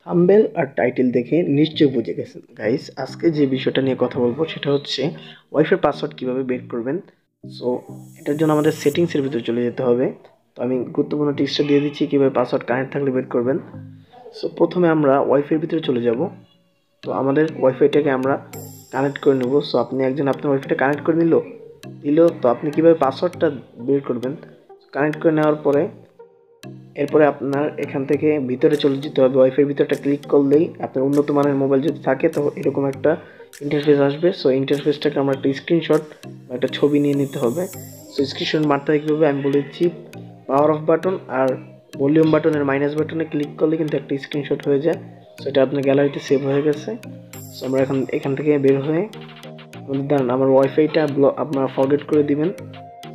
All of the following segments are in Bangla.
থাম্বনেল আর টাইটেল দেখে নিশ্চয়ই বুঝে গেছেন গাইস, আজকে যে বিষয়টা নিয়ে কথা বলবো সেটা হচ্ছে ওয়াইফাই পাসওয়ার্ড কিভাবে বের করবেন। সো এটার জন্য আমাদের সেটিংসের ভিতরে চলে যেতে হবে। তো আমি গুরুত্বপূর্ণ টিপসটা দিয়ে দিচ্ছি কিভাবে পাসওয়ার্ড কানেক্ট থাকলে বের করবেন। সো প্রথমে আমরা ওয়াইফাইয়ের ভিতরে চলে যাব। তো আমাদের ওয়াইফাইটাকে আমরা কানেক্ট করে নেব। সো আপনি আপনার ওয়াইফাইটা কানেক্ট করে দিল তো আপনি কিভাবে পাসওয়ার্ডটা বের করবেন। কানেক্ট করে নেওয়ার পরে এরপরে আপনার এখান থেকে ভিতরে চলে যেতে হবে। ওয়াইফাই ভিতরটা ক্লিক করলেই আপনার উন্নত মানের মোবাইল যদি থাকে তো এরকম একটা ইন্টারফেস আসবে। সো ইন্টারফেসটাকে আমরা একটা স্ক্রিনশট বা একটা ছবি নিয়ে নিতে হবে। সো স্ক্রিনশট মারতে কীভাবে আমি বলে দিচ্ছি। Power of button R volume বাটনের মাইনাস বাটনে ক্লিক করলে কিন্তু একটা স্ক্রিনশট হয়ে যায়। সো এটা আপনার গ্যালারিতে সেভ হয়ে গেছে। সো আমরা এখান থেকে বের হয়ে দাঁড়ান, আমার ওয়াইফাইটা আপনারা ফরগেট করে দিবেন।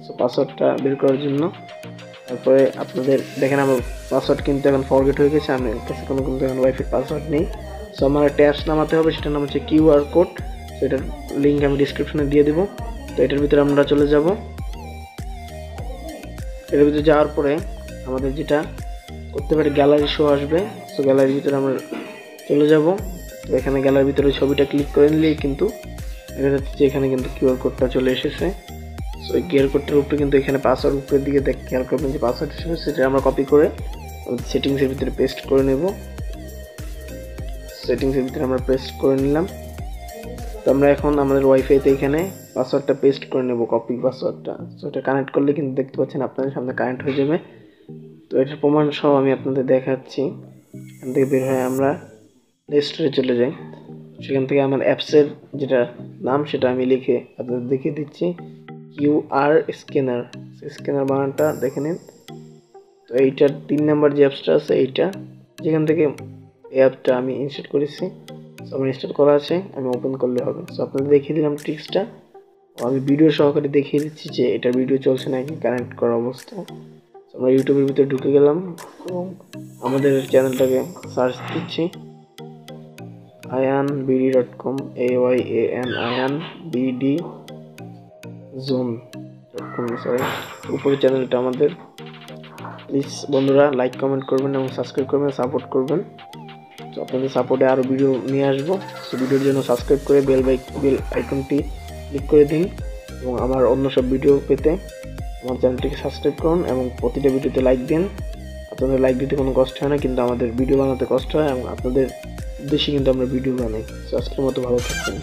সো পাসওয়ার্ডটা বের করার জন্য তারপরে আপনাদের দেখেন আমার পাসওয়ার্ড কিন্তু এখন ফরগেট হয়ে গেছে। আমার কাছে কোনো কিন্তু এখন ওয়াইফাই পাসওয়ার্ড নেই। সো আমার একটা অ্যাপস নামাতে হবে, সেটার নাম হচ্ছে কিউআর কোড। তো এটার লিঙ্ক আমি ডিসক্রিপশনে দিয়ে দেবো। তো এটার ভিতরে আমরা চলে যাব। এটার ভিতরে যাওয়ার পরে আমাদের যেটা করতে পারি গ্যালারি শো আসবে। সো গ্যালারির ভিতরে আমরা চলে যাব। তো এখানে গ্যালারির ভিতরে ছবিটা ক্লিক করে নিলেই কিন্তু দেখা যাচ্ছে যে এখানে কিন্তু কিউআর কোডটা চলে এসেছে। সো এই কিউআর কোডটার উপরে কিন্তু এখানে পাসওয়ার্ড উপরের দিকে খেয়াল করবেন যে পাসওয়ার্ড হিসেবে সেটা আমরা কপি করে সেটিংসের ভিতরে পেস্ট করে নেব। সেটিংসের ভিতরে আমরা পেস্ট করে নিলাম। তো আমরা এখন আমাদের ওয়াইফাইতে এখানে পাসওয়ার্ডটা পেস্ট করে নেব, কপি পাসওয়ার্ডটা। সো এটা কানেক্ট করলে কিন্তু দেখতে পাচ্ছেন আপনাদের সামনে কানেক্ট হয়ে যাবে। তো এটার প্রমাণ সহ আমি আপনাদের দেখাচ্ছি। এখান থেকে বের হয়ে আমরা প্লে স্টোরে চলে যাই। সেখান থেকে আমার অ্যাপসের যেটা নাম সেটা আমি লিখে আপনাদের দেখিয়ে দিচ্ছি। কিউআর স্ক্যানার, স্ক্যানার বানানটা দেখে নিন। তো এইটার 3 নাম্বার যে অ্যাপসটা আছে এইটা, যেখান থেকে এই অ্যাপটা আমি ইনস্টল করেছি। সো আমার ইনস্টল করা আছে, আমি ওপেন করলে হবে। সো আপনাদের দেখিয়ে দিলাম ট্রিক্সটা। আমি ভিডিও সহকারে দেখিয়ে দিচ্ছি যে এটা ভিডিও চলছে নাকি কানেক্ট করা অবস্থা। আমরা ইউটিউবের ভিতরে ঢুকে গেলাম এবং আমাদের চ্যানেলটাকে সার্চ দিচ্ছি ayanbd.com, AYAN ayanbd zone.com। Sorry, উপরে চ্যানেলটা আমাদের। প্লিজ বন্ধুরা লাইক কমেন্ট করবেন এবং সাবস্ক্রাইব করবেন, সাপোর্ট করবেন। তো আপনাদের সাপোর্টে আরও ভিডিও নিয়ে আসবো। সো ভিডিওর জন্য সাবস্ক্রাইব করে বেল আইকনটি ক্লিক করে দিন এবং আমার অন্য সব ভিডিও পেতে আমার চ্যানেলটিকে সাবস্ক্রাইব করুন এবং প্রতিটা ভিডিওতে লাইক দিন। আপনাদের লাইক দিতে কোনো কষ্ট হয় না, কিন্তু আমাদের ভিডিও বানাতে কষ্ট হয় এবং আপনাদের উদ্দেশ্যে কিন্তু আমরা ভিডিও বানাই। সো আজকের মতো ভালো থাকবেন।